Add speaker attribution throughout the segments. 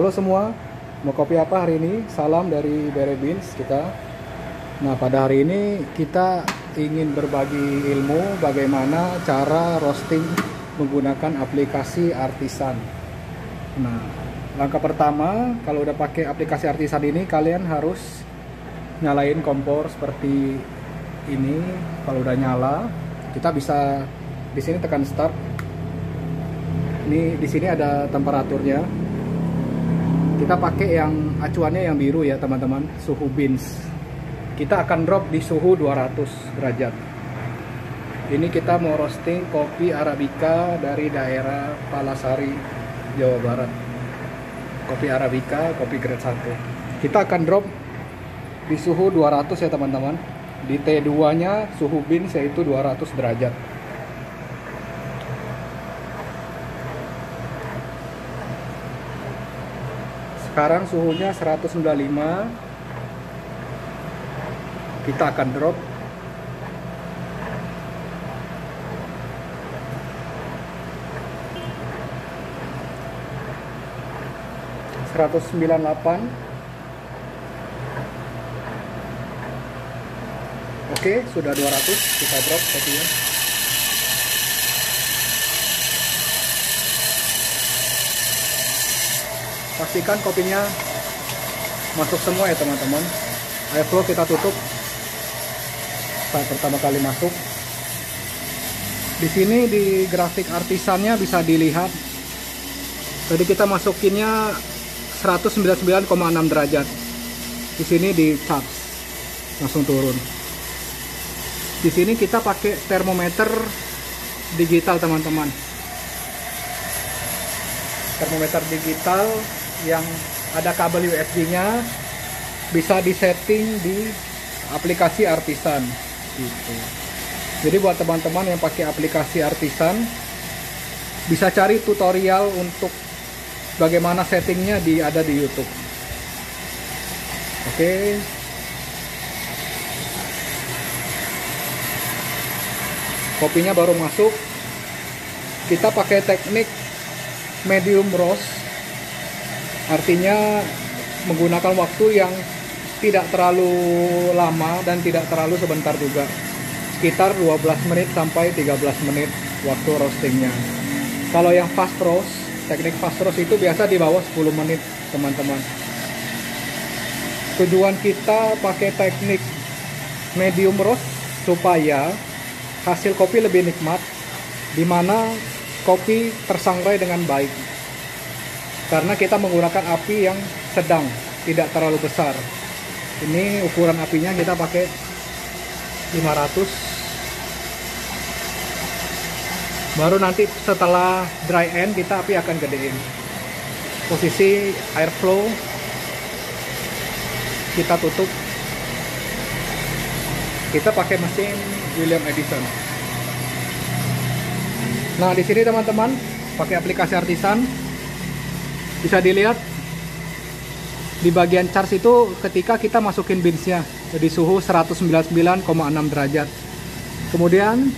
Speaker 1: Halo semua, mau kopi apa hari ini? Salam dari Bere Beans kita. Nah, pada hari ini kita ingin berbagi ilmu bagaimana cara roasting menggunakan aplikasi Artisan. Nah, langkah pertama, kalau udah pakai aplikasi Artisan ini, kalian harus nyalain kompor seperti ini. Kalau udah nyala, kita bisa di sini tekan start. Ini di sini ada temperaturnya. Kita pakai yang acuannya yang biru ya teman-teman, suhu beans. Kita akan drop di suhu 200 derajat. Ini kita mau roasting kopi Arabica dari daerah Palasari, Jawa Barat. Kopi Arabica, kopi grade 1. Kita akan drop di suhu 200 ya teman-teman. Di T2 nya suhu beans yaitu 200 derajat. Sekarang suhunya 195. Kita akan drop. ...198. Oke, sudah 200. Kita drop kopinya. Pastikan kopinya masuk semua ya teman-teman. Airflow kita tutup saat pertama kali masuk. Di sini di grafik artisannya bisa dilihat. Tadi kita masukinnya 199,6 derajat. Di sini di charge langsung turun. Di sini kita pakai termometer digital teman-teman. Termometer digital yang ada kabel USB-nya, bisa disetting di aplikasi Artisan gitu. Jadi buat teman-teman yang pakai aplikasi Artisan bisa cari tutorial untuk bagaimana settingnya ada di YouTube. Oke. Kopinya baru masuk. Kita pakai teknik medium roast. Artinya menggunakan waktu yang tidak terlalu lama dan tidak terlalu sebentar juga. Sekitar 12 menit sampai 13 menit waktu roastingnya. Kalau yang fast roast, teknik fast roast itu biasa di bawah 10 menit teman-teman. Tujuan kita pakai teknik medium roast supaya hasil kopi lebih nikmat, dimana kopi tersangrai dengan baik. Karena kita menggunakan api yang sedang, tidak terlalu besar. Ini ukuran apinya kita pakai 500. Baru nanti setelah dry end kita api akan gedein. Posisi airflow kita tutup. Kita pakai mesin William Edison. Nah, di sini teman-teman pakai aplikasi Artisan. Bisa dilihat di bagian charge itu ketika kita masukin beansnya di suhu 199,6 derajat. Kemudian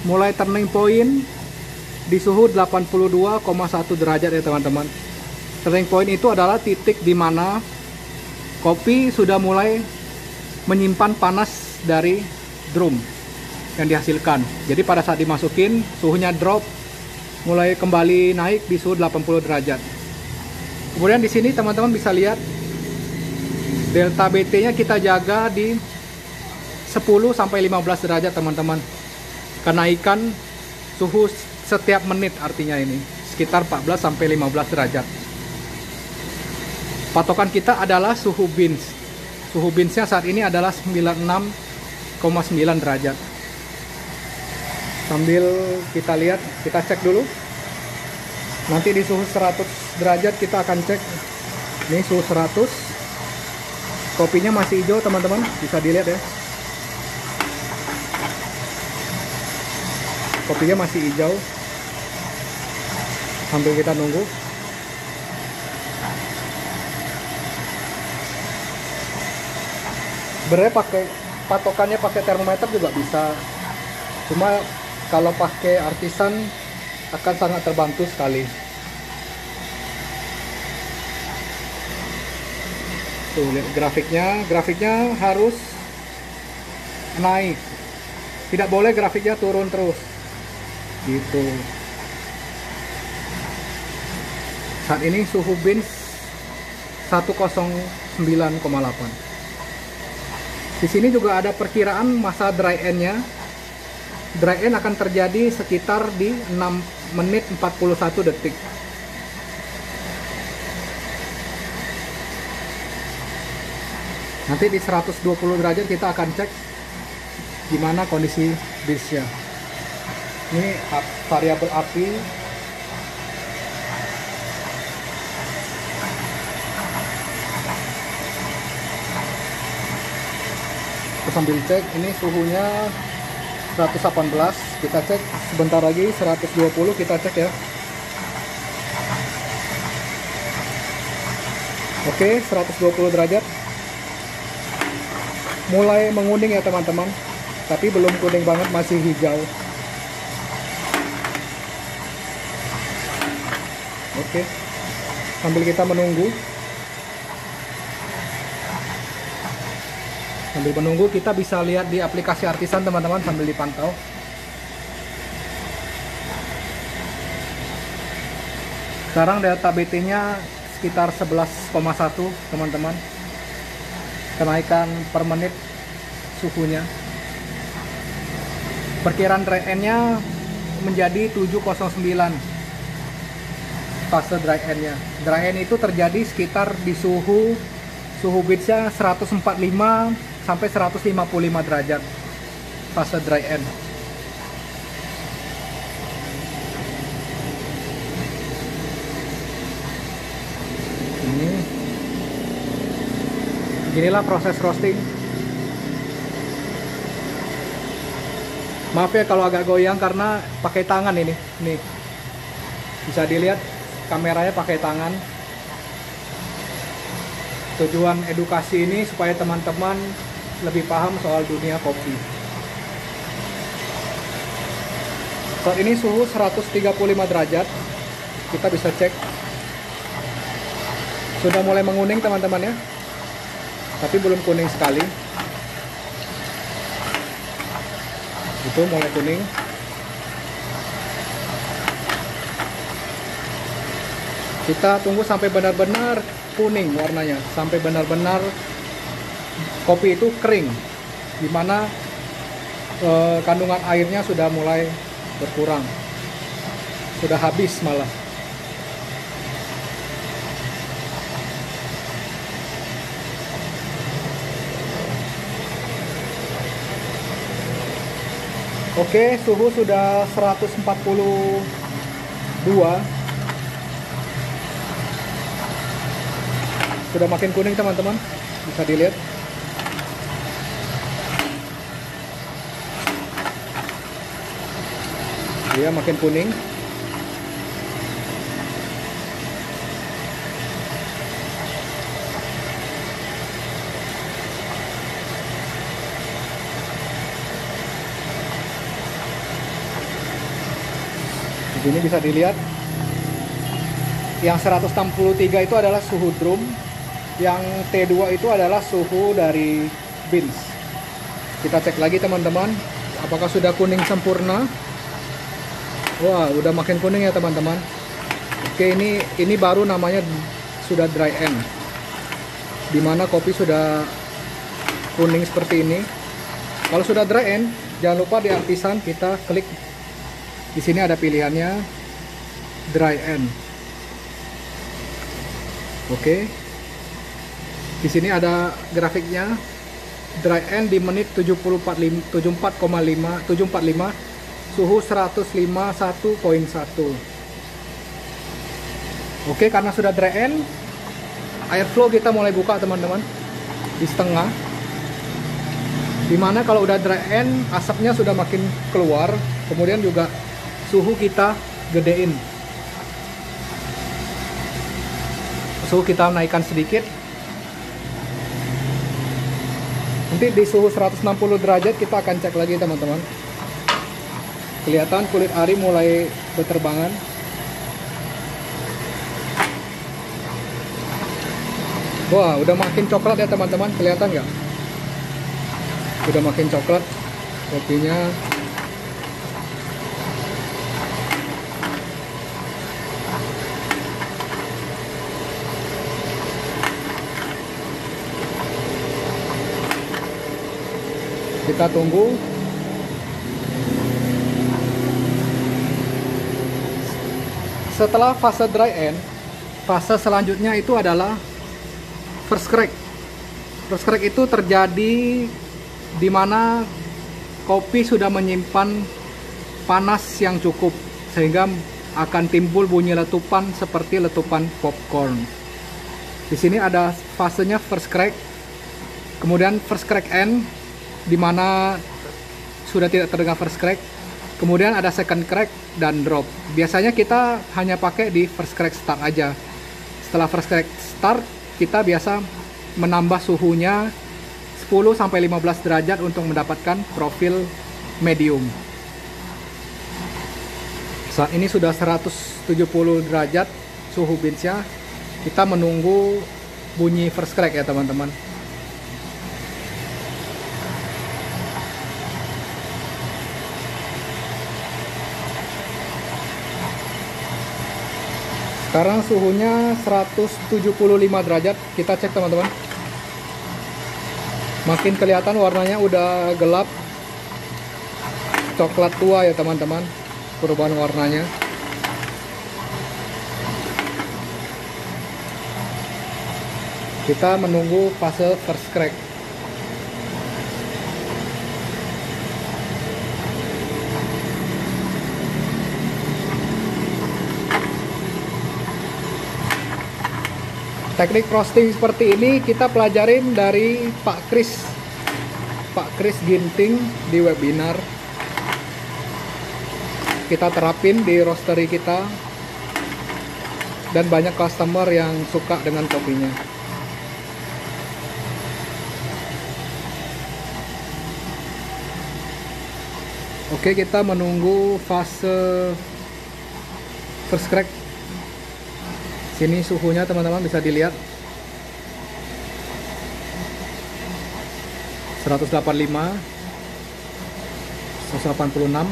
Speaker 1: mulai turning point di suhu 82,1 derajat ya teman-teman. Turning point itu adalah titik di mana kopi sudah mulai menyimpan panas dari drum yang dihasilkan. Jadi pada saat dimasukin suhunya drop, mulai kembali naik di suhu 80 derajat. Kemudian di sini teman-teman bisa lihat delta BT-nya kita jaga di 10 sampai 15 derajat teman-teman. Kenaikan suhu setiap menit artinya ini sekitar 14 sampai 15 derajat. Patokan kita adalah suhu beans. Suhu beansnya saat ini adalah 96,9 derajat. Sambil kita lihat, kita cek dulu. Nanti di suhu 100 derajat kita akan cek. Ini suhu 100. Kopinya masih hijau teman-teman, bisa dilihat ya. Kopinya masih hijau. Sambil kita nunggu. Sebenarnya patokannya pakai termometer juga bisa. Cuma kalau pakai Artisan akan sangat terbantu sekali. Tuh lihat grafiknya harus naik, tidak boleh grafiknya turun terus gitu. Saat ini suhu bins 109,8. Di sini juga ada perkiraan masa dry end-nya. Dry end akan terjadi sekitar di 6 menit 41 detik. Nanti di 120 derajat kita akan cek gimana kondisi binsnya. Ini variabel api. Kita sambil cek, ini suhunya 118, kita cek sebentar lagi 120, kita cek ya. Oke, 120 derajat. Mulai menguning ya teman-teman, tapi belum kuning banget, masih hijau. Oke, sambil kita menunggu. Sambil menunggu kita bisa lihat di aplikasi Artisan teman-teman, sambil dipantau. Sekarang delta BT-nya sekitar 11,1 teman-teman. Kenaikan per menit suhunya. Perkiraan dry end-nya menjadi 709 fase dry end-nya. Dry end itu terjadi sekitar di suhu binsnya 145 sampai 155 derajat fase dry end. Inilah proses roasting. Maaf ya kalau agak goyang karena pakai tangan ini. Nih, bisa dilihat kameranya pakai tangan. Tujuan edukasi ini supaya teman-teman lebih paham soal dunia kopi. Saat ini suhu 135 derajat. Kita bisa cek. Sudah mulai menguning teman-teman ya. Tapi belum kuning sekali. Itu mulai kuning. Kita tunggu sampai benar-benar kuning warnanya, sampai benar-benar kopi itu kering, dimana kandungan airnya sudah mulai berkurang, sudah habis malah. Oke, suhu sudah 142. Sudah makin kuning teman-teman, bisa dilihat. Dia makin kuning. Di sini bisa dilihat yang 163 itu adalah suhu drum, yang T2 itu adalah suhu dari bins. Kita cek lagi teman-teman, apakah sudah kuning sempurna. Wah, udah makin kuning ya teman-teman. Oke, ini baru namanya sudah dry end, dimana kopi sudah kuning seperti ini. Kalau sudah dry end, jangan lupa di Artisan kita klik. Di sini ada pilihannya dry end. Oke. Di sini ada grafiknya. Dry end di menit 74,5, suhu 151,1. Oke, karena sudah dry end, airflow kita mulai buka teman-teman di setengah. Dimana kalau udah dry end, asapnya sudah makin keluar. Kemudian juga suhu kita gedein, suhu kita naikkan sedikit. Nanti di suhu 160 derajat kita akan cek lagi teman-teman. Kelihatan kulit ari mulai berterbangan. Wah, udah makin coklat ya teman-teman, kelihatan nggak? Udah makin coklat kopinya. Kita tunggu. Setelah fase dry end, fase selanjutnya itu adalah first crack. First crack itu terjadi di mana kopi sudah menyimpan panas yang cukup sehingga akan timbul bunyi letupan seperti letupan popcorn. Di sini ada fasenya first crack, kemudian first crack end di mana sudah tidak terdengar first crack, kemudian ada second crack dan drop. Biasanya kita hanya pakai di first crack start aja. Setelah first crack start, kita biasa menambah suhunya 10-15 derajat untuk mendapatkan profil medium. Saat ini sudah 170 derajat suhu beansnya. Kita menunggu bunyi first crack ya teman-teman. Sekarang suhunya 175 derajat. Kita cek teman-teman. Makin kelihatan warnanya udah gelap, coklat tua ya teman-teman, perubahan warnanya. Kita menunggu fase first crack. Teknik roasting seperti ini kita pelajarin dari Pak Kris Ginting di webinar. Kita terapin di roastery kita dan banyak customer yang suka dengan kopinya. Oke, kita menunggu fase first crack. Sini suhunya teman-teman bisa dilihat 185, 186.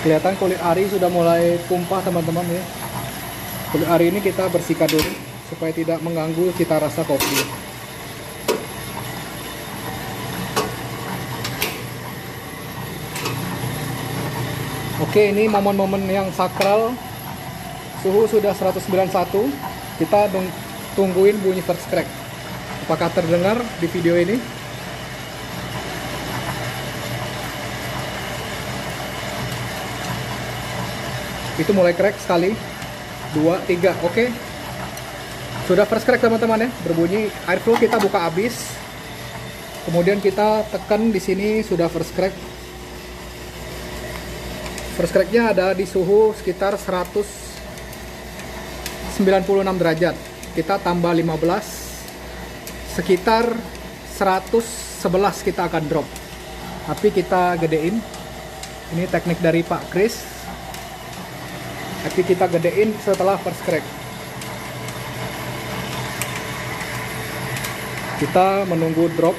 Speaker 1: Kelihatan kulit ari sudah mulai tumpah teman-teman ya. Kulit ari ini kita bersihkan dulu supaya tidak mengganggu cita rasa kopi. Oke, ini momen-momen yang sakral. Suhu sudah 191. Kita tungguin bunyi first crack. Apakah terdengar di video ini? Itu mulai crack sekali, 2, 3. Oke. Sudah first crack teman-teman ya, berbunyi. Airflow kita buka habis. Kemudian kita tekan di sini sudah first crack. First cracknya ada di suhu sekitar 196 derajat. Kita tambah 15, sekitar 111 kita akan drop. Tapi kita gedein. Ini teknik dari Pak Kris. Tapi kita gedein setelah first crack. Kita menunggu drop.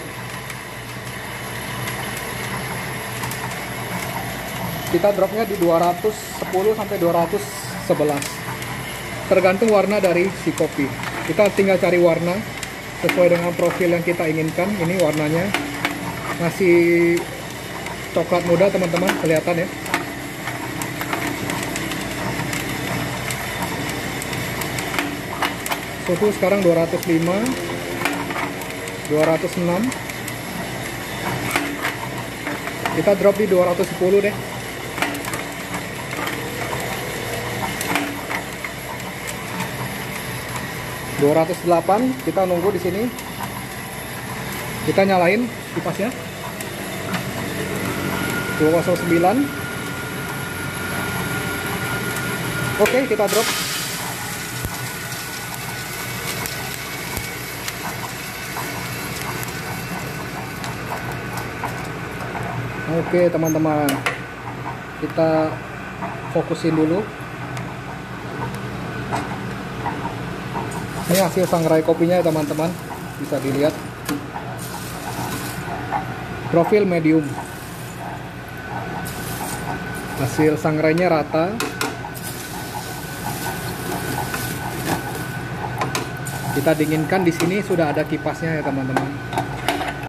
Speaker 1: Kita dropnya di 210 sampai 211. Tergantung warna dari si kopi. Kita tinggal cari warna sesuai dengan profil yang kita inginkan. Ini warnanya masih coklat muda teman-teman, kelihatan ya. Suhu sekarang 205, 206. Kita drop di 210 deh. $208, kita nunggu di sini. Kita nyalain kipasnya. 209. Oke, kita drop. Oke, teman-teman. Kita fokusin dulu. Ini hasil sangrai kopinya ya teman-teman, bisa dilihat. Profil medium. Hasil sangrainya rata. Kita dinginkan, di sini sudah ada kipasnya ya teman-teman.